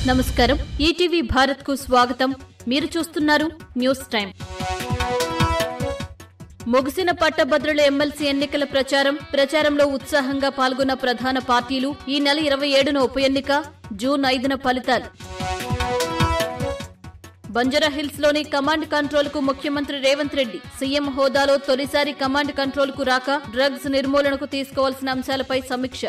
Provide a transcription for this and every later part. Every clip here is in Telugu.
నమస్కారం. ఈటీవీ భారత్ కు స్వాగతం. మీరు చూస్తున్నారు న్యూస్ టైం. ముగిసిన పట్టభద్రుల ఎమ్మెల్సీ ఎన్నికల ప్రచారంలో ఉత్సాహంగా పాల్గొన్న ప్రధాన పార్టీలు. ఈ నెల 27న ఉప ఎన్నిక, జూన్ 5న ఫలితాలు. బంజారాహిల్స్ లోని కమాండ్ కంట్రోల్ కు ముఖ్యమంత్రి రేవంత్ రెడ్డి సీఎం హోదాలో తొలిసారి కమాండ్ కంట్రోల్ కు రాక డ్రగ్స్ నిర్మూలనకు తీసుకోవాల్సిన అంశాలపై సమీక్ష.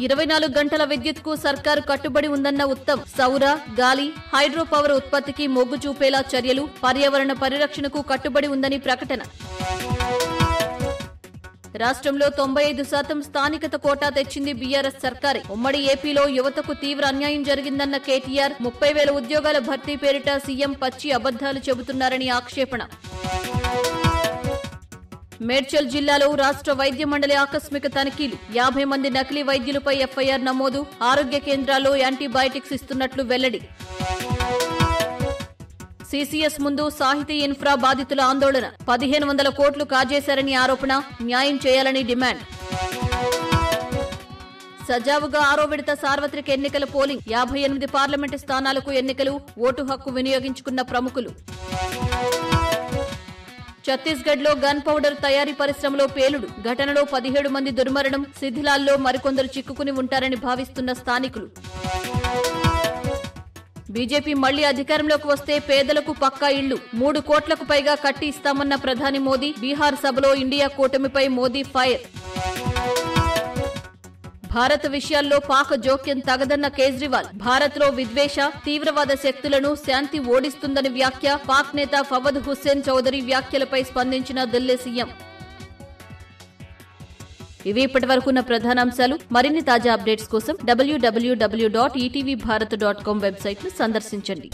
24 గంటల విద్యుత్కు సర్కారు కట్టుబడి ఉందన్న ఉత్తమ్. సౌర, గాలి, హైడ్రో పవర్ ఉత్పత్తికి మొగ్గు చూపేలా చర్యలు, పర్యావరణ పరిరక్షణకు కట్టుబడి ఉందని ప్రకటన. రాష్ట్రంలో 95% స్థానికత కోటా తెచ్చింది బీఆర్ఎస్ సర్కారే. ఉమ్మడి ఏపీలో యువతకు తీవ్ర అన్యాయం జరిగిందన్న కేటీఆర్. 30,000 ఉద్యోగాల భర్తీ పేరిట సీఎం పచ్చి అబద్దాలు చెబుతున్నారని ఆక్షేపణ. మేడ్చల్ జిల్లాలో రాష్ట్ర వైద్య మండలి ఆకస్మిక తనిఖీలు. 50 మంది నకిలీ వైద్యులపై ఎఫ్ఐఆర్ నమోదు. ఆరోగ్య కేంద్రాల్లో యాంటీబయాటిక్స్ ఇస్తున్నట్లు వెల్లడి. సీసీఎస్ ముందు సాహితీ ఇన్ఫ్రా బాధితుల ఆందోళన. 1,500 కోట్లు కాజేశారని ఆరోపణ. న్యాయం చేయాలని డిమాండ్. సజావుగా 6వ విడత సార్వత్రిక ఎన్నికల పోలింగ్. 58 పార్లమెంటు స్థానాలకు ఎన్నికలు. ఓటు హక్కు వినియోగించుకున్న ప్రముఖులు. ఛత్తీస్గఢ్ లో గన్ పౌడర్ తయారీ పరిశ్రమలో పేలుడు. ఘటనలో 17 మంది దుర్మరణం. శిథిలాల్లో మరికొందరు చిక్కుకుని ఉంటారని భావిస్తున్న స్థానికులు. బీజేపీ మళ్లీ అధికారంలోకి వస్తే పేదలకు పక్కా ఇళ్లు. 3 కోట్లకు పైగా కట్టి ఇస్తామన్న ప్రధాని మోదీ. బీహార్ సభలో ఇండియా కూటమిపై మోదీ ఫైర్. భారత్ విషయాల్లో పాక్ జోక్యం తగదన్న కేజ్రీవాల్. భారత్లో విద్వేష, తీవ్రవాద శక్తులను శాంతి ఓడిస్తుందని వ్యాఖ్య. పాక్ నేత ఫవద్ హుస్సేన్ చౌదరి వ్యాఖ్యలపై స్పందించిన ఢిల్లీ సీఎం. ఇవి ఇప్పటివరకున్న ప్రధానాంశాలు. మరిన్ని తాజా అప్డేట్స్ కోసం www.etvbharat.com వెబ్సైట్ ను సందర్శించండి.